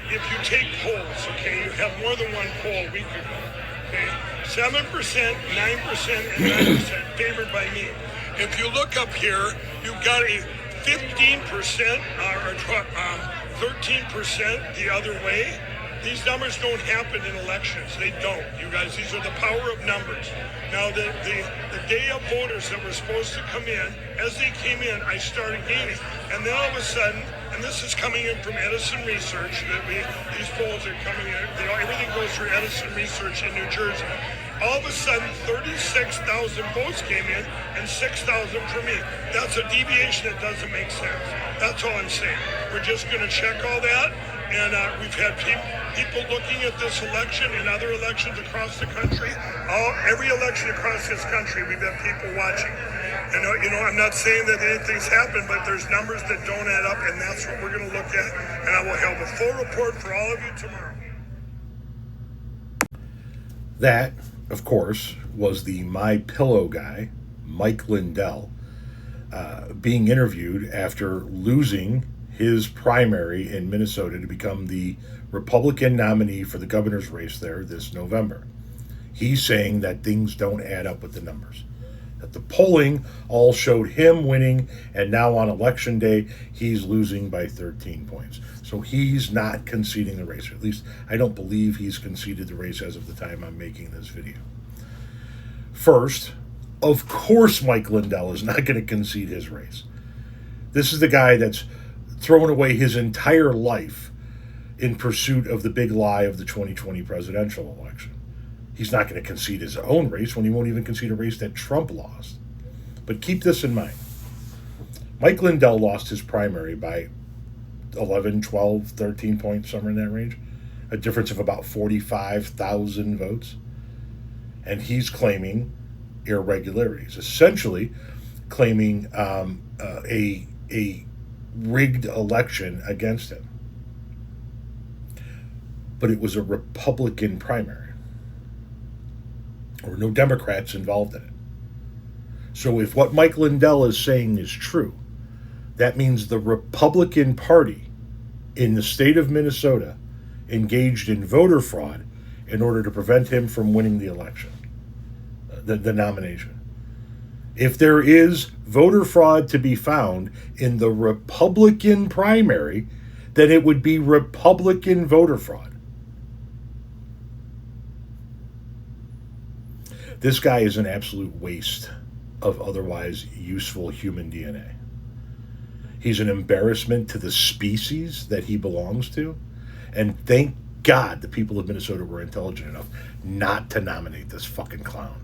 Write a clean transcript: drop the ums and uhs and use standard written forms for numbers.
If you take polls, okay, you have more than one poll a week ago, okay? 7%, 9%, and 9% favored by me. If you look up here, you've got a 15% or 13% the other way. These numbers don't happen in elections. They don't, you guys. These are the power of numbers. Now, the day of voters that were supposed to come in, as they came in, I started gaining. And then all of a sudden, and this is coming in from Edison Research, these polls are coming in, everything goes through Edison Research in New Jersey. All of a sudden, 36,000 votes came in and 6,000 for me. That's a deviation that doesn't make sense. That's all I'm saying. We're just going to check all that. And we've had people looking at this election and other elections across the country. Every election across this country, we've had people watching. And I'm not saying that anything's happened, but there's numbers that don't add up, and that's what we're going to look at. And I will have a full report for all of you tomorrow. That, of course, was the My Pillow guy, Mike Lindell, being interviewed after losing his primary in Minnesota to become the Republican nominee for the governor's race there this November. He's saying that things don't add up with the numbers, that the polling all showed him winning, and now on election day, he's losing by 13 points. So he's not conceding the race, or at least I don't believe he's conceded the race as of the time I'm making this video. First, of course Mike Lindell is not going to concede his race. This is the guy that's thrown away his entire life in pursuit of the big lie of the 2020 presidential election. He's not going to concede his own race when he won't even concede a race that Trump lost. But keep this in mind. Mike Lindell lost his primary by 11, 12, 13 points, somewhere in that range. A difference of about 45,000 votes. And he's claiming irregularities, essentially claiming a rigged election against him. But it was a Republican primary. There were no Democrats involved in it. So if what Mike Lindell is saying is true, that means the Republican Party in the state of Minnesota engaged in voter fraud in order to prevent him from winning the election, the nomination. If there is voter fraud to be found in the Republican primary, then it would be Republican voter fraud. This guy is an absolute waste of otherwise useful human DNA. He's an embarrassment to the species that he belongs to. And thank God the people of Minnesota were intelligent enough not to nominate this fucking clown.